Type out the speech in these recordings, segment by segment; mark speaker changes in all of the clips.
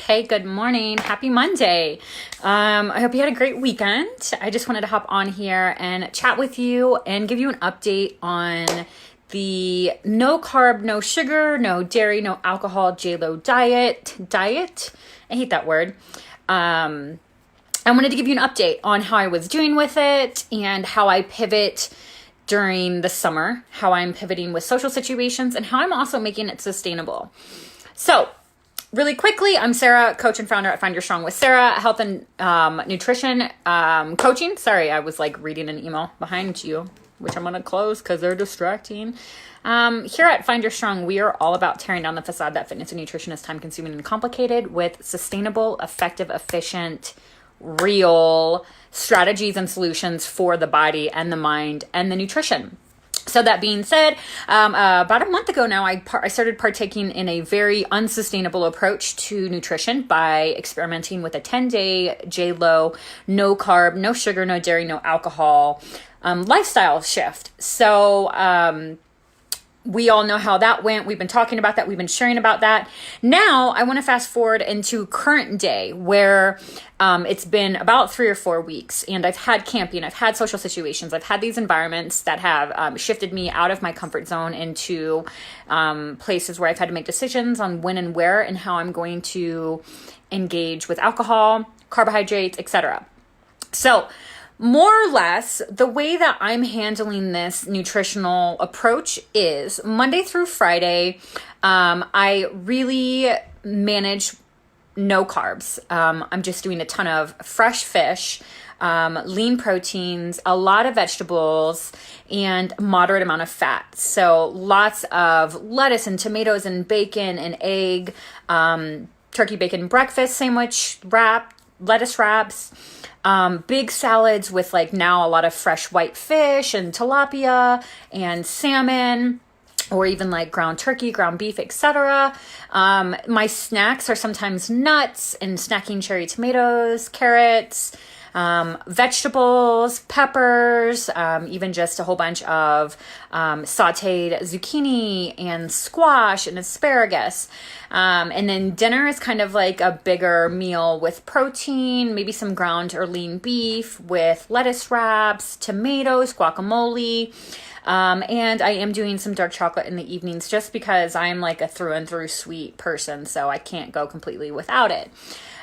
Speaker 1: Hey, good morning. Happy Monday. I hope you had a great weekend. I just wanted to hop on here and chat with you and give you an update on the no carb, no sugar, no dairy, no alcohol JLO diet. I hate that word. I wanted to give you an update on how I was doing with it and how I pivot during the summer, how I'm pivoting with social situations, and how I'm also making it sustainable. So really quickly, I'm Sarah, coach and founder at Find Your Strong with Sarah, health and nutrition coaching. Sorry, I was like reading an email behind you, which I'm going to close because they're distracting. Here at Find Your Strong, we are all about tearing down the facade that fitness and nutrition is time consuming and complicated with sustainable, effective, efficient, real strategies and solutions for the body and the mind and the nutrition. So that being said, about a month ago now, I started partaking in a very unsustainable approach to nutrition by experimenting with a 10-day JLO, no carb, no sugar, no dairy, no alcohol lifestyle shift. So we all know how that went. We've been talking about that. We've been sharing about that. Now I want to fast forward into current day where it's been about 3 or 4 weeks and I've had camping, I've had social situations, I've had these environments that have shifted me out of my comfort zone into places where I've had to make decisions on when and where and how I'm going to engage with alcohol, carbohydrates, etc. So more or less, the way that I'm handling this nutritional approach is Monday through Friday, I really manage no carbs. I'm just doing a ton of fresh fish, lean proteins, a lot of vegetables, and moderate amount of fat. So lots of lettuce and tomatoes and bacon and egg, turkey bacon breakfast sandwich wrap, lettuce wraps. Big salads with like now a lot of fresh white fish and tilapia and salmon, or even like ground turkey, ground beef, etc. My snacks are sometimes nuts and snacking cherry tomatoes, carrots, vegetables, peppers, even just a whole bunch of sauteed zucchini and squash and asparagus. And then dinner is kind of like a bigger meal with protein, maybe some ground or lean beef with lettuce wraps, tomatoes, guacamole. And I am doing some dark chocolate in the evenings just because I'm like a through and through sweet person, so I can't go completely without it.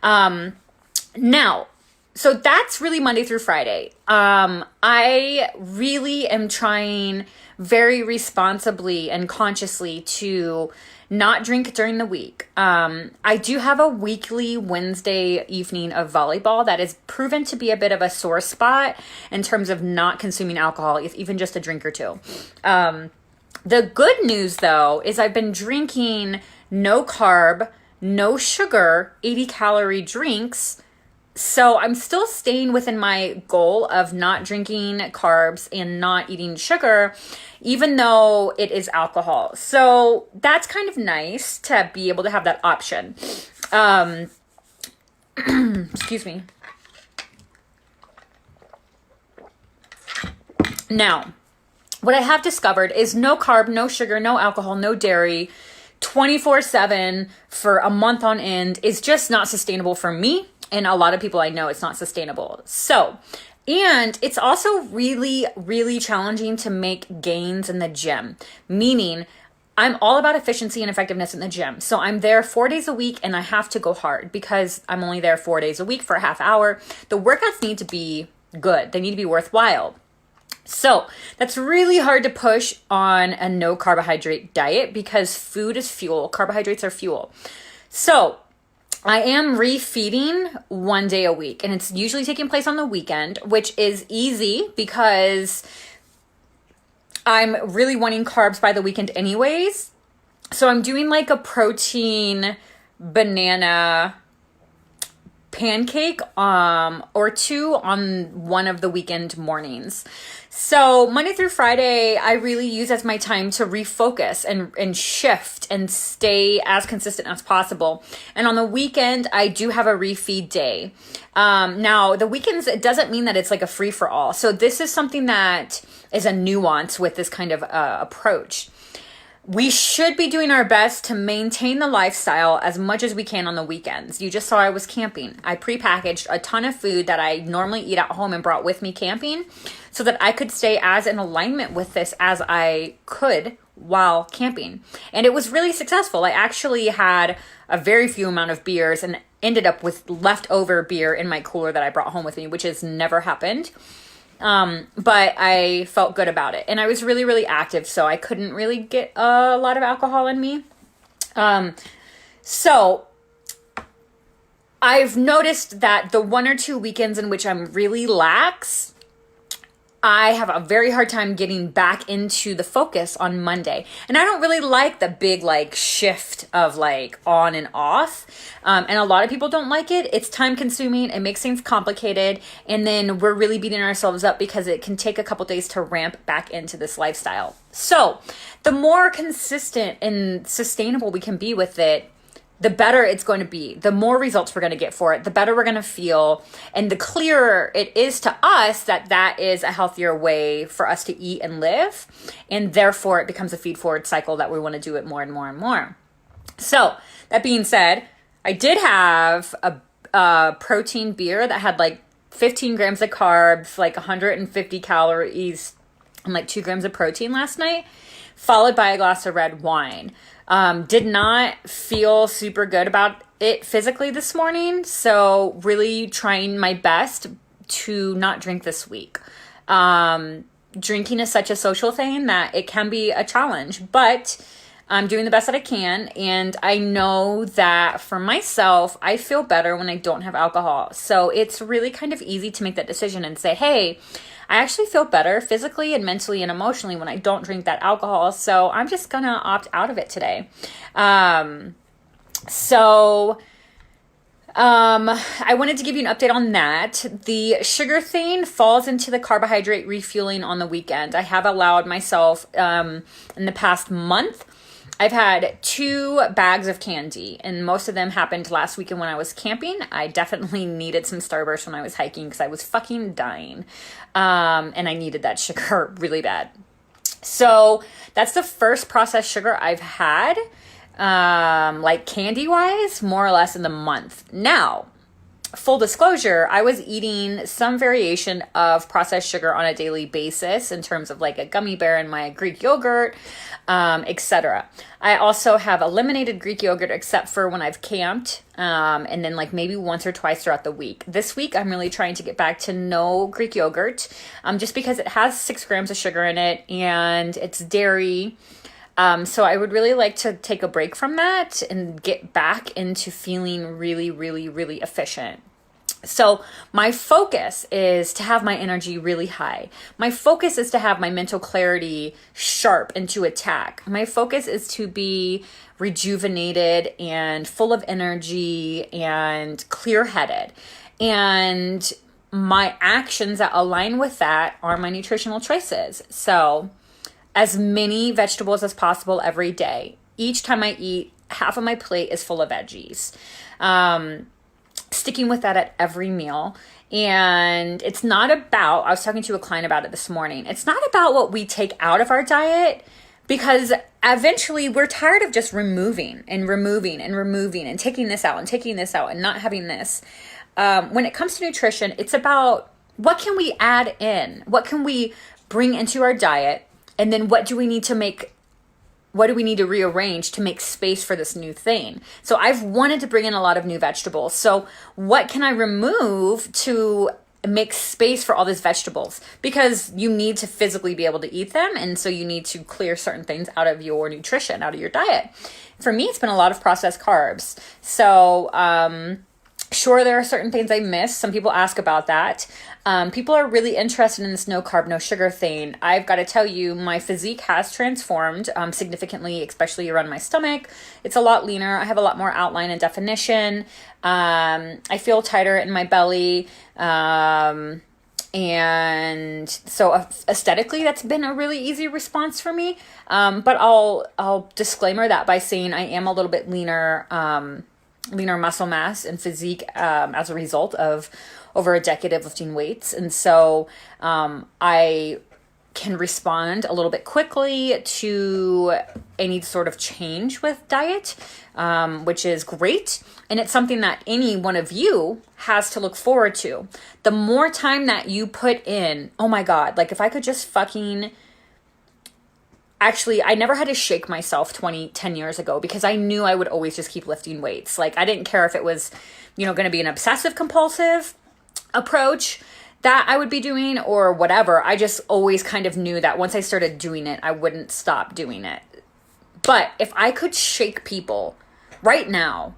Speaker 1: Now, so that's really Monday through Friday. I really am trying very responsibly and consciously to not drink during the week. I do have a weekly Wednesday evening of volleyball that is proven to be a bit of a sore spot in terms of not consuming alcohol, if even just a drink or two. The good news though, is I've been drinking no carb, no sugar, 80 calorie drinks. So I'm still staying within my goal of not drinking carbs and not eating sugar, even though it is alcohol. So that's kind of nice to be able to have that option. Excuse me. Now, what I have discovered is no carb, no sugar, no alcohol, no dairy, 24/7 for a month on end is just not sustainable for me. And a lot of people I know it's not sustainable. So, and it's also really, really challenging to make gains in the gym, meaning I'm all about efficiency and effectiveness in the gym. So I'm there 4 days a week and I have to go hard because I'm only there 4 days a week for a half hour. The workouts need to be good. They need to be worthwhile. So that's really hard to push on a no carbohydrate diet because food is fuel. Carbohydrates are fuel. So I am refeeding 1 day a week and it's usually taking place on the weekend, which is easy because I'm really wanting carbs by the weekend anyways. So I'm doing like a protein banana pancake or two on one of the weekend mornings. So Monday through Friday, I really use as my time to refocus and shift and stay as consistent as possible. And on the weekend, I do have a refeed day. Now, the weekends, it doesn't mean that it's like a free for all. So this is something that is a nuance with this kind of approach. we should be doing our best to maintain the lifestyle as much as we can on the weekends. You just saw I was camping. I prepackaged a ton of food that I normally eat at home and brought with me camping so that I could stay as in alignment with this as I could while camping. And it was really successful. I actually had a very few amount of beers and ended up with leftover beer in my cooler that I brought home with me, which has never happened. But I felt good about it, and I was really, really active, so I couldn't really get a lot of alcohol in me. So I've noticed that the 1 or 2 weekends in which I'm really lax, I have a very hard time getting back into the focus on Monday. And I don't really like the big shift of on and off. And a lot of people don't like it. It's time consuming. It makes things complicated. And then we're really beating ourselves up because it can take a couple days to ramp back into this lifestyle. So the more consistent and sustainable we can be with it, the better it's going to be, the more results we're going to get for it, the better we're going to feel, and the clearer it is to us that that is a healthier way for us to eat and live, and therefore it becomes a feed-forward cycle that we want to do it more and more and more. So, that being said, I did have a protein beer that had 15 grams of carbs, 150 calories, and 2 grams of protein last night, followed by a glass of red wine. Did not feel super good about it physically this morning, so really trying my best to not drink this week. Drinking is such a social thing that it can be a challenge, but I'm doing the best that I can, and I know that for myself, I feel better when I don't have alcohol. So it's really kind of easy to make that decision and say, hey, I actually feel better physically and mentally and emotionally when I don't drink that alcohol. So I'm just going to opt out of it today. I wanted to give you an update on that. The sugar thing falls into the carbohydrate refueling on the weekend. I have allowed myself in the past month, I've had 2 bags of candy, and most of them happened last weekend when I was camping. I definitely needed some Starburst when I was hiking because I was fucking dying. And I needed that sugar really bad. So that's the first processed sugar I've had, candy-wise, more or less in the month. Now, full disclosure, I was eating some variation of processed sugar on a daily basis in terms of a gummy bear and my Greek yogurt, etc. I also have eliminated Greek yogurt except for when I've camped, and then maybe once or twice throughout the week. This week, I'm really trying to get back to no Greek yogurt, just because it has 6 grams of sugar in it and it's dairy. So I would really like to take a break from that and get back into feeling really, really, really efficient. So my focus is to have my energy really high. My focus is to have my mental clarity sharp and to attack. My focus is to be rejuvenated and full of energy and clear-headed. And my actions that align with that are my nutritional choices. So as many vegetables as possible every day. Each time I eat, half of my plate is full of veggies. Sticking with that at every meal. And it's not about, I was talking to a client about it this morning, it's not about what we take out of our diet, because eventually we're tired of just removing and removing and removing and taking this out and taking this out and not having this. When it comes to nutrition, it's about what can we add in? What can we bring into our diet? And then what do we need to rearrange to make space for this new thing? So I've wanted to bring in a lot of new vegetables. So what can I remove to make space for all these vegetables? Because you need to physically be able to eat them. And so you need to clear certain things out of your nutrition, out of your diet. For me, it's been a lot of processed carbs. So, sure, there are certain things I miss. Some people ask about that. People are really interested in this no carb, no sugar thing. I've got to tell you, my physique has transformed significantly, especially around my stomach. It's a lot leaner. I have a lot more outline and definition. I feel tighter in my belly. And so aesthetically, that's been a really easy response for me. But I'll disclaimer that by saying I am a little bit leaner muscle mass and physique as a result of over a decade of lifting weights. And so I can respond a little bit quickly to any sort of change with diet, which is great. And it's something that any one of you has to look forward to. The more time that you put in, oh my God, like if I could just fucking... Actually, I never had to shake myself 10 years ago because I knew I would always just keep lifting weights. Like I didn't care if it was, going to be an obsessive compulsive approach that I would be doing or whatever. I just always kind of knew that once I started doing it, I wouldn't stop doing it. But if I could shake people right now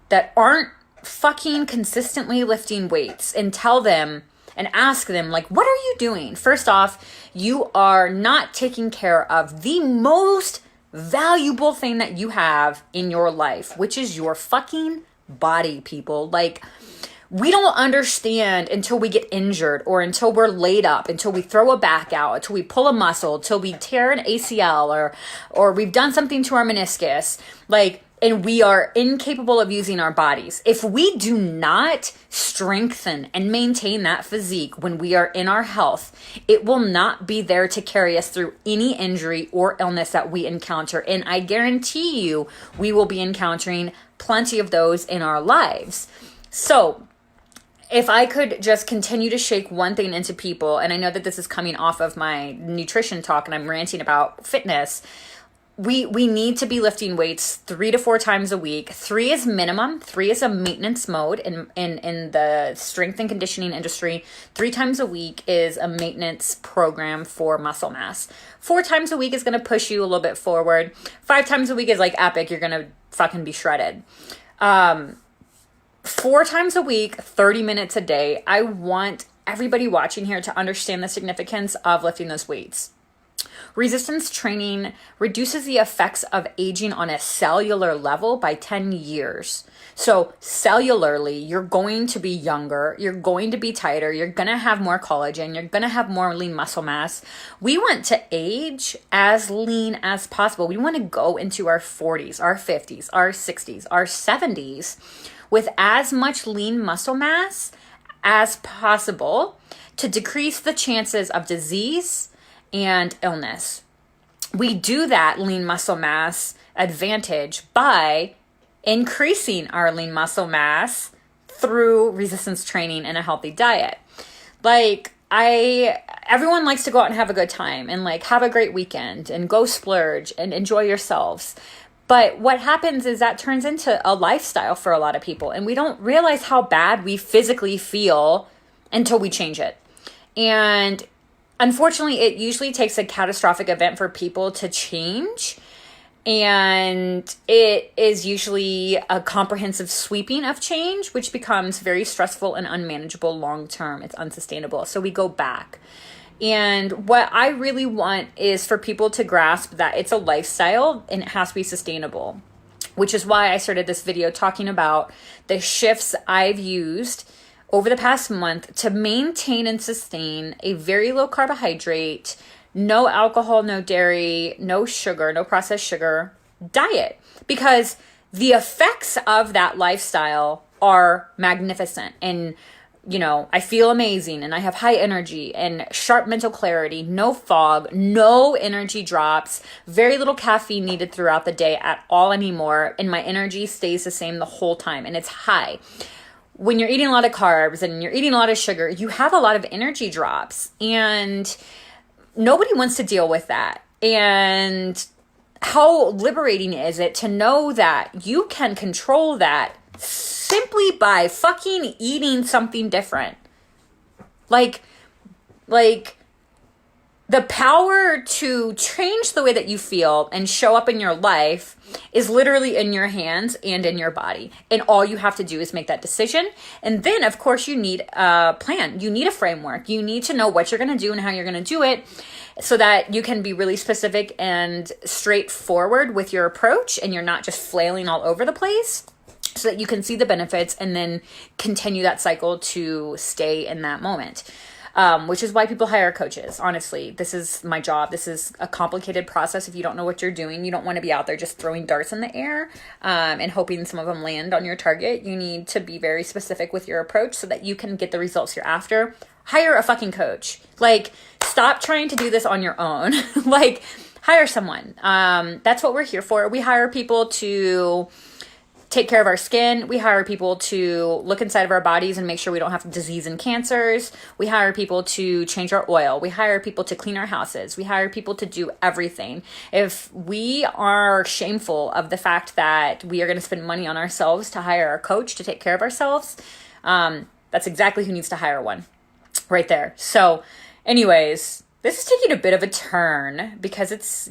Speaker 1: that aren't fucking consistently lifting weights and tell them and ask them, like, what are you doing? First off, you are not taking care of the most valuable thing that you have in your life, which is your fucking body, people. Like, we don't understand until we get injured or until we're laid up, until we throw a back out, until we pull a muscle, until we tear an ACL or we've done something to our meniscus. Like, and we are incapable of using our bodies. If we do not strengthen and maintain that physique when we are in our health, it will not be there to carry us through any injury or illness that we encounter. And I guarantee you, we will be encountering plenty of those in our lives. So if I could just continue to shake one thing into people, and I know that this is coming off of my nutrition talk and I'm ranting about fitness, we need to be lifting weights 3 to 4 times a week. 3 is minimum. 3 is a maintenance mode in the strength and conditioning industry. 3 times a week is a maintenance program for muscle mass. 4 times a week is going to push you a little bit forward. 5 times a week is like epic. You're going to fucking be shredded. 4 times a week, 30 minutes a day. I want everybody watching here to understand the significance of lifting those weights. Resistance training reduces the effects of aging on a cellular level by 10 years. So cellularly, you're going to be younger, you're going to be tighter, you're going to have more collagen, you're going to have more lean muscle mass. We want to age as lean as possible. We want to go into our 40s, our 50s, our 60s, our 70s with as much lean muscle mass as possible to decrease the chances of disease and illness. We do that lean muscle mass advantage by increasing our lean muscle mass through resistance training and a healthy diet. Like everyone likes to go out and have a good time and like have a great weekend and go splurge and enjoy yourselves. But what happens is that turns into a lifestyle for a lot of people, and we don't realize how bad we physically feel until we change it. And unfortunately, it usually takes a catastrophic event for people to change, and it is usually a comprehensive sweeping of change, which becomes very stressful and unmanageable long term. It's unsustainable. So we go back. And what I really want is for people to grasp that it's a lifestyle and it has to be sustainable, which is why I started this video talking about the shifts I've used over the past month to maintain and sustain a very low carbohydrate, no alcohol, no dairy, no sugar, no processed sugar diet. Because the effects of that lifestyle are magnificent. And, I feel amazing and I have high energy and sharp mental clarity, no fog, no energy drops, very little caffeine needed throughout the day at all anymore. And my energy stays the same the whole time and it's high. When you're eating a lot of carbs and you're eating a lot of sugar, you have a lot of energy drops and nobody wants to deal with that. And how liberating is it to know that you can control that simply by fucking eating something different? Like the power to change the way that you feel and show up in your life is literally in your hands and in your body. And all you have to do is make that decision. And then, of course, you need a plan. You need a framework. You need to know what you're going to do and how you're going to do it so that you can be really specific and straightforward with your approach and you're not just flailing all over the place, so that you can see the benefits and then continue that cycle to stay in that moment. Which is why people hire coaches. Honestly, this is my job. This is a complicated process. If you don't know what you're doing, you don't want to be out there just throwing darts in the air and hoping some of them land on your target. You need to be very specific with your approach so that you can get the results you're after. Hire a fucking coach. Like, stop trying to do this on your own. Like, hire someone. That's what we're here for. We hire people to take care of our skin. We hire people to look inside of our bodies and make sure we don't have disease and cancers. We hire people to change our oil. We hire people to clean our houses. We hire people to do everything. If we are shameful of the fact that we are going to spend money on ourselves to hire a coach to take care of ourselves, that's exactly who needs to hire one right there. So anyways, this is taking a bit of a turn because it's,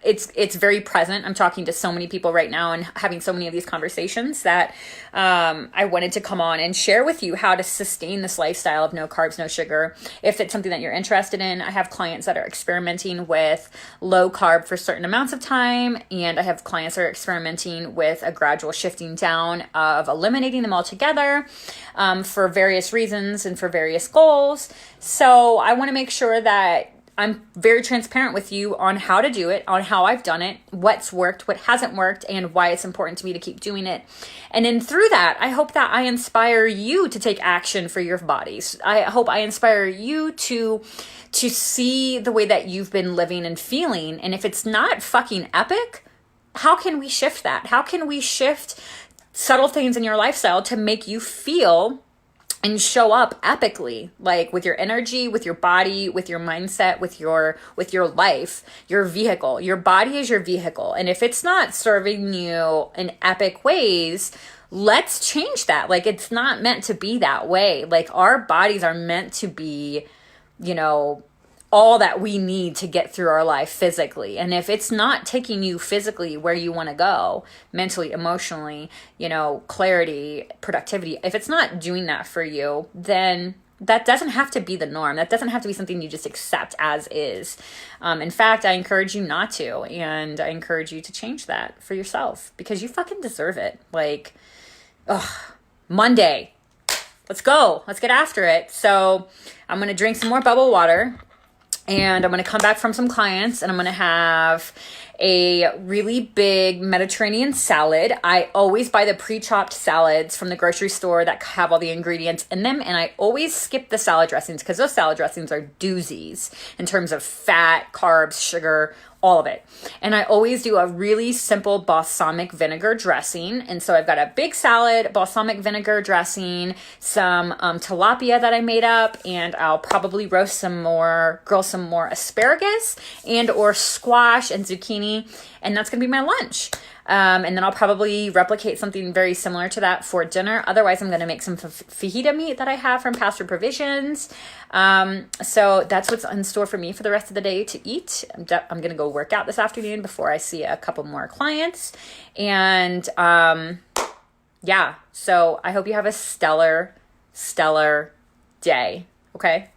Speaker 1: it's very present. I'm talking to so many people right now and having so many of these conversations that I wanted to come on and share with you how to sustain this lifestyle of no carbs, no sugar. If it's something that you're interested in, I have clients that are experimenting with low carb for certain amounts of time. And I have clients that are experimenting with a gradual shifting down of eliminating them altogether for various reasons and for various goals. So I want to make sure that I'm very transparent with you on how to do it, on how I've done it, what's worked, what hasn't worked, and why it's important to me to keep doing it. And then through that, I hope that I inspire you to take action for your bodies. I hope I inspire you to see the way that you've been living and feeling. And if it's not fucking epic, how can we shift that? How can we shift subtle things in your lifestyle to make you feel and show up epically, like with your energy, with your body, with your mindset, with your life, your vehicle? Your body is your vehicle. And if it's not serving you in epic ways, let's change that. Like, it's not meant to be that way. Like, our bodies are meant to be, all that we need to get through our life physically. And if it's not taking you physically where you want to go, mentally, emotionally, clarity, productivity, if it's not doing that for you, then that doesn't have to be the norm. That doesn't have to be something you just accept as is. In fact, I encourage you not to. And I encourage you to change that for yourself because you fucking deserve it. Like, Monday. Let's go. Let's get after it. So I'm going to drink some more bubble water. And I'm going to come back from some clients and I'm going to have a really big Mediterranean salad. I always buy the pre-chopped salads from the grocery store that have all the ingredients in them. And I always skip the salad dressings because those salad dressings are doozies in terms of fat, carbs, sugar, all of it. And I always do a really simple balsamic vinegar dressing. And so I've got a big salad, balsamic vinegar dressing, some tilapia that I made up, and I'll probably grill some more asparagus and or squash and zucchini. And that's going to be my lunch. And then I'll probably replicate something very similar to that for dinner. Otherwise, I'm going to make some fajita meat that I have from Pastor Provisions. So that's what's in store for me for the rest of the day to eat. I'm going to go work out this afternoon before I see a couple more clients. And so I hope you have a stellar day. Okay?